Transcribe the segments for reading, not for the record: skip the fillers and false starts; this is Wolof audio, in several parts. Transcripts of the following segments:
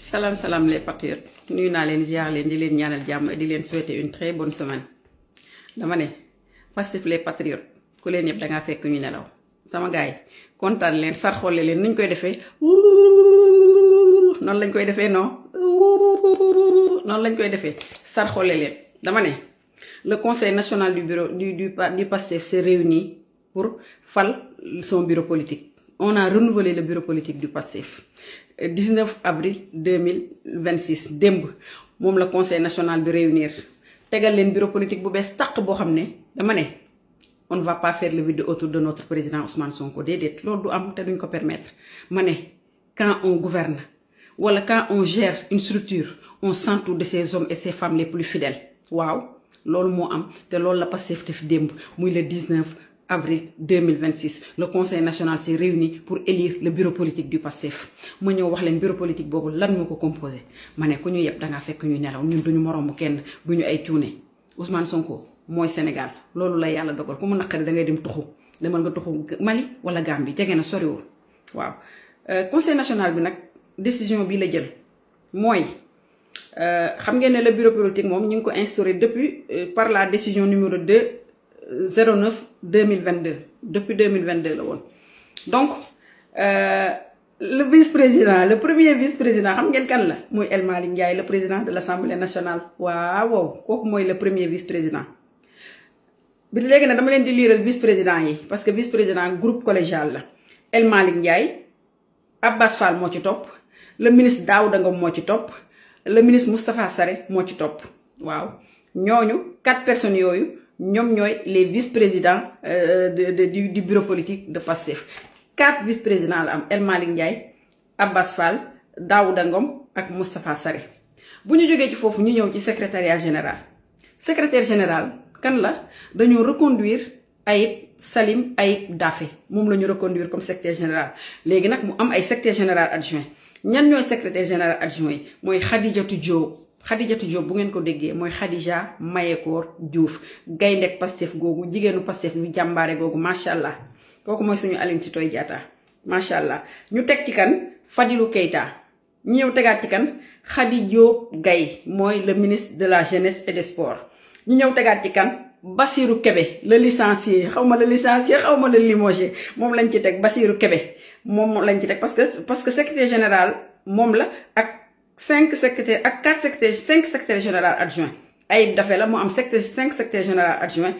Salam salam les patriotes nuyu naa leen ziar leen di leen ñaanal jàmm di leen souhaiter une très bonne semaine dama ne Pastef les patriotes ku leen yëpp dangaa fekk ñu nelaw sama gars yi kontaan leen sarxolle leen nuñ koy defee noonu lañ koy defee noonu lañ koy defee sarxolle leen dama ne le conseil national du bureau du Pastef s'est réuni pour fal son bureau politique. On a renouvelé le bureau politique du PASTEF. 19 avril 2026 démb moom la conseil national bi réunir tegal leen bureau politique bu bees tàq boo xam ne dama ne on ne va pas faire le vide autour de notre président Ousmane Sonko déedéet loolu du am te duñ ko permettre ma ne quand on gouverne wala quand on gère une structure on s'entoure de ces hommes et ces femmes les plus fidèles waaw loolu moo am te loolu la Pastef def démb muy le 19 avril 2026 le conseil national s'est réuni pour élire le bureau politique du PASTEF ma ñëw wax leen bureau politique boobu lan moo ko composé ma ne ku ñu yeb dangaa fekk ñu nelaw ñun duñu moroomu kenn duñu ay cuune Ousmane Sonko mooy Sénégal loolu la yàlla dogal ku mu naqari da ngay dem tuxu demal nga tuxu Mali wala Gambie jege na soriwul waaw conseil national bi nag décision bi la jël mooy xam ngeen ne le bureau politique moom ñu ngi ko instauré depuis par la décision numéro 09/2022 depuis 2022 la woon donc le vice-président le premier vice-président xam ngeen kan la muy El Malick Ndiaye le président de l'Assemblée nationale waaw kooku mooy le premier vice-président bi léegi nag dama leen di liiral vice-président yi parce que vice-président groupe collégial la El Malick Ndiaye Abbas Fall moo ci topp le ministre Daouda Ngom moo ci topp le ministre Moustapha Sarré moo ci topp waaw ñooñu 4 personnes yooyu ñoom ñooy les vice-présidents du bureau politique de PASTEF 4 vice-présidents la am El Malick Ndiaye Abbas Fall Daouda Ngom ak Moustapha Sarré bu ñu jógee ci foofu ñu ñëw ci secrétariat général secrétaire général kan la dañoo reconduire Salim Ayib Daffé moom la ñu reconduire comme secrétaire général léegi nag mu am ay secrétaire général adjoint ñan ñooy secrétaire général adjoint yi mooy Khadijatou Diop bu ngeen ko déggee mooy Khadija Mahécor Diouf gayndek Pastef googu jigéenu Pastef bi jàmbaare googu macha allah kooku mooy suñu Aline Sitoé Diatta macha allah ñu teg ci kan Fadilou Keita ñu ñëw tegaat ci kan Khady Diop Gaye mooy le ministre de la jeunesse et des sports ñu ñëw tegaat ci kan Bassirou Kébé le licencié xaw ma le limogé moom lañ ci teg Bassirou Kébé moom lañ ci teg parce que secrétaire général moom la ak 5 secrétaires général adjoint Ayib Daffé la mu am 5 secrétaires général adjoint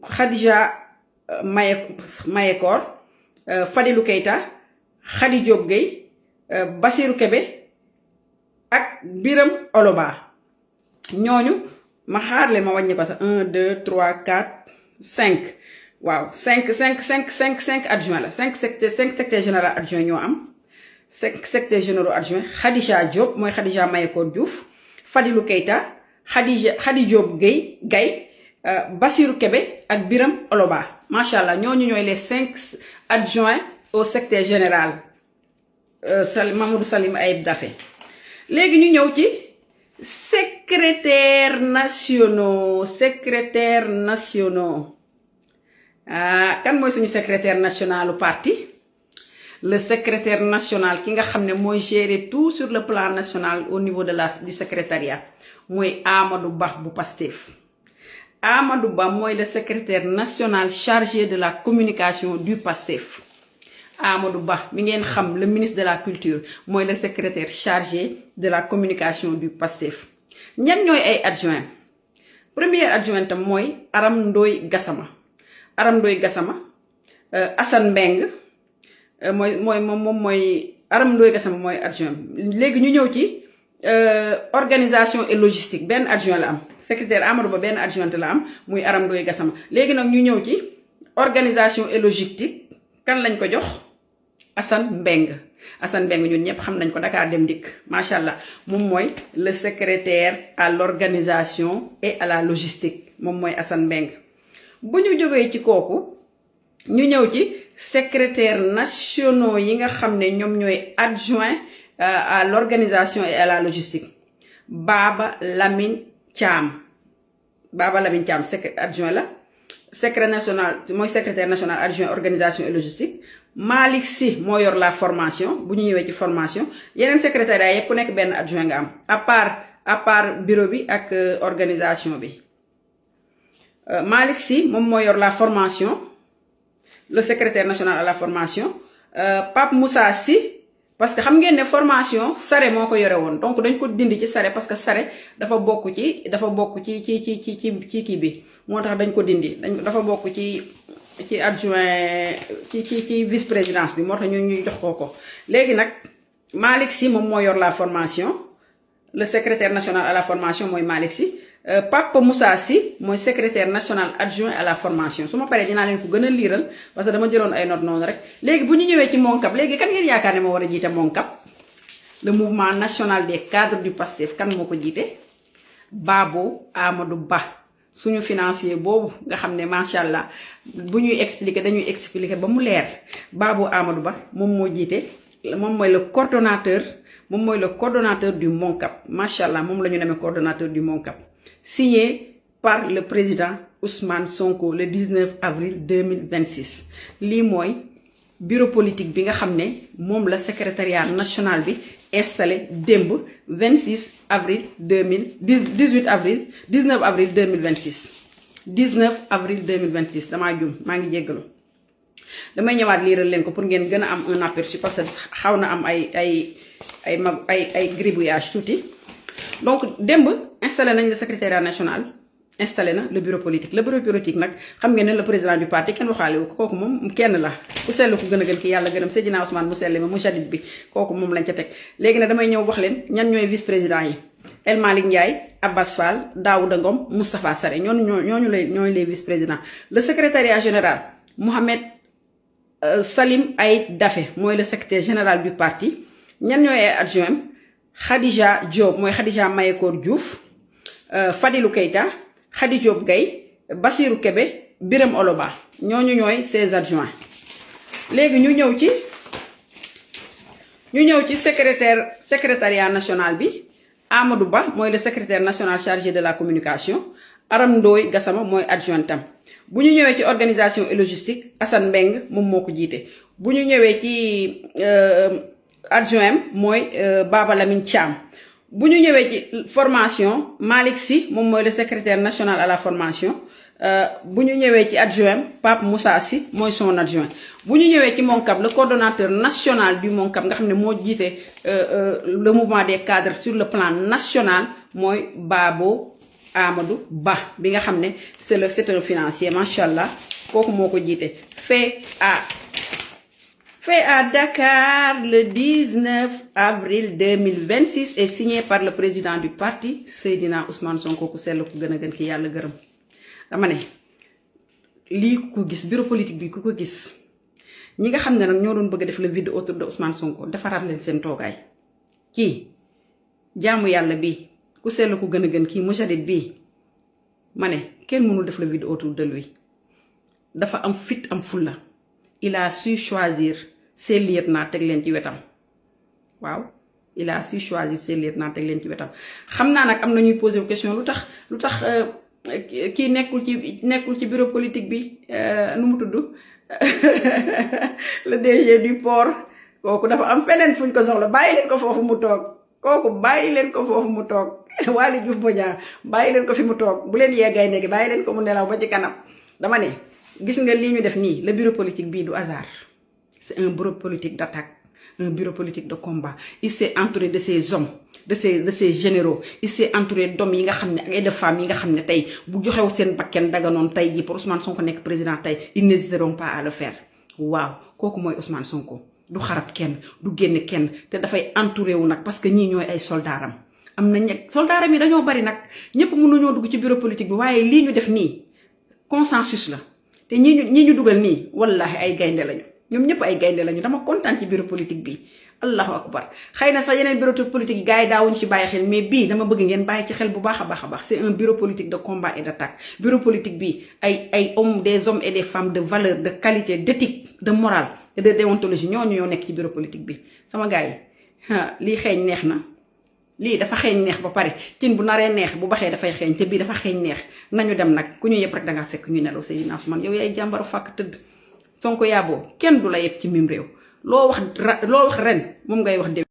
Khadija Mahécor Fadilou Keita Khady Diop Gueye Bassirou Kébé ak Biram Oloba ñooñu ma xaar leen ma wàññi ko sax 1 2 3 4 5 waaw 5 adjoint la 5 secrétaires général adjoint ñoo am 5 secrétaires généraux adjoints Khadija Diop mooy Khadija Mahécor Diouf Fadilou Keita Khady Diop Gaye Bassirou Kébé ak Biram Oloba macha allah ñooñu ñooy les 5 adjoints au secrétaire général Mamadou Salim Ayib Daffé léegi ñu ñëw ci secrétaires nationaux kan mooy suñu secrétaire national parti le secrétaire national ki nga xam ne mooy gérer tout sur le plan national au niveau du secrétariat mooy Amadou Ba bu Pastef Amadou Ba mooy le secrétaire national chargé de la communication du Pastef Amadou Ba mi ngeen xam le ministre de la culture mooy le secrétaire chargé de la communication du Pastef ñan ñooy ay adjoint premier adjoint tam mooy Aram Ndoye Gassama Assane Mbeng mooy Aram Ndoye Gassama mooy adjoint léegi ñu ñëw ci organisation et logistique benn adjoint la am secrétaire Amadou Ba benn adjoint la am muy Aram Ndoye Gassama léegi nag ñu ñëw ci organisation et logistique kan lañ ko jox Assane Mbeng ñun ñëpp xam nañ ko Dakar Dem Dikk macha allah moom mooy le secrétaire à l'organisation et à la logistique moom mooy Assane Mbeng bu ñu jógee ci kooku ñu ñëw ci secrétaires nationaux yi nga xam ne ñoom ñooy adjoint à l'organisation et à la logistique Baba Lamine Thiam adjoint la secrétaire national adjoint organisation et logistique. Malick Sy moo yor la formation bu ñu ñëwee ci formation yeneen secrétariat yépp ku nekk benn adjoint nga am à part bureau bi ak organisation bi. Malick Sy moom moo yor la formation le secrétaire national à la formation. Pape Moussa Sy parce que xam ngeen ne formation Sare moo ko yore woon donc dañ ko dindi ci Sare parce que Sare dafa bokk ci kii bi moo tax dañ ko dindi dafa bokk ci adjoint ci vice présidence bi moo tax ñuy jox ko léegi nag Malick Sy moom moo yor la formation le secrétaire national à la formation mooy Malick Sy. Pape Moussa Sy mooy secrétaire national adjoint à la formation su ma paree dinaa leen ko gën a liiral parce que dama jëloon ay notes noonu rek léegi bu ñu ñëwee ci Moncap léegi kan ngeen yaakaar ne moo war a jiite Moncap le mouvement national des cadres du PASTEF kan moo ko jiite Babo Amadou Ba suñu financier boobu nga xam ne macha allah bu ñuy expliquer dañuy expliquer ba mu leer Babo Amadou Ba moom moo jiite moom mooy le coordonnateur du Moncap macha allah moom la ñu demee coordonnateur du Moncap. Signé par le président Ousmane Sonko le 19 avril 2026 lii mooy bureau politique bi nga xam ne moom la secrétariat national bi installé démb 19 avril 2026 damaa jum maa ngi jéggalu damay ñëwaat liiral leen ko pour ngeen gën a am un aperçu parce que xaw na am ay gribouillage tuuti. Donc démb installé nañ le secrétariat national installé na le bureau politique nag xam ngeen ne le président du parti kenn waxaale wu ko kooku moom kenn la ku sell ku gën a gën ki yàlla gërëm Seydina Ousmane mu sell ma mu jadid bi kooku moom lañ ca teg léegi nag damay ñëw wax leen ñan ñooy vice président yi El Malick Ndiaye Abbas Fall Daouda Ngom Moustapha Sarré ñooñu les vice présidents le secrétariat général Mohamed Salim Aïd Dafé mooy le secrétaire général du parti ñan ñooy ay adjoint Khadija Diop mooy Khadija Mayekor Diouf Fadilou Keita Khady Diop Gaye Bassirou Kébé Biram Oloba ñooñu ñooy ses adjoints léegi ñu ñëw ci secrétariat national bi Amadou Ba mooy le secrétaire national chargé de la communication Aram Ndoye Gassama mooy adjointam bu ñu ñëwee ci organisation et logistique Assane Mbeng moom moo ko jiite bu ñu ñëwee ci adjoint mooy Baba Lamine Thiam bu ñu ñëwee ci formation Malick Sy moom mooy le secrétaire national à la formation bu ñu ñëwee ci adjoint Pape Moussa Sy mooy son adjoint bu ñu ñëwee ci Moncap le coordonnateur national du Moncap nga xam ne moo jiite le mouvement des cadres sur le plan national mooy Babo Amadou Ba bi nga xam ne c'est un financier macha allah kooku moo ko jiite fait à Dakar le 19 avril 2026 et signé par le président du parti Seydina Ousmane Sonko ku sell ku gën a gën ki yàlla gërëm dama ne lii ku ko gis bureau politique bi ku ko gis ñi nga xam ne nag ñoo doon bëgg a def le vide autour de Ousmane Sonko defaraat leen seen toogaay kii jaamu yàlla bii ku sell ku gën a gën kii mujadid bii ma ne kenn mënul def le vide autour de lui dafa am fit am fulla il a su choisir ses lieutenants teg leen ci wetam waaw il a su choisir ses lieutenants teg leen ci wetam xam naa nag am na ñuy poser question lu tax kii nekkul ci bureau politique bi nu mu tudd le DG du port kooku dafa am feneen fuñ ko soxla bàyyi leen ko foofu mu toog Waly Diouf Bodiang bàyyi leen ko fi mu toog bu leen yeggay néegi bàyyi leen ko mu nelaw ba ci kanam dama ne gis nga lii ñu def nii le bureau politique bii du hasard c'est un bureau politique d'attaque un bureau politique de combat il s'est entouré de ses hommes de ses généraux il s'est entouré d'hommes yi nga xam ne ak de femmes yi nga xam ne tey bu joxew seen bakken daganoon tey ji pour Ousmane Sonko nekk président tey ils n'hésiteront pas à le faire waaw kooku mooy Ousmane Sonko du xarab kenn du génne kenn te dafay entouré wu nag parce que ñii ñooy ay soldaaram am na soldaaram yi dañoo bari nag ñëpp mënuñoo dugg ci bureau politique bi waaye lii ñu def nii consensus la te ñii ñu dugal nii wallahi ay gaynde lañu ñoom ñëpp ay gaynde lañu dama kontaan ci bureau politique bi allahu akbar xëy na sax yeneen bureau politique yi gars yi daawuñu ci bàyyi xel mais bii dama bëgg ngeen bàyyi ci xel bu baax a baax c'est un bureau politique de combat et d'attaque bureau politique bi ay hommes des hommes et des femmes de valeur de qualité d'éthique de morale et de déontologie ñoo nekk ci bureau politique bi sama gars yi lii xeeñ neex na lii dafa xeeñ neex ba pare cin bu naree neex bu baxee dafay xeeñ te bii dafa xeeñ neex nañu dem nag ku ñu yëpp rek dangaa fekk ñu nelaw Seydina Ousmane yow yaay jàmbaru fàkk tëdd Sonko yaa boobu kenn du la yëpp ci mim réew loo wax ren moom ngay wax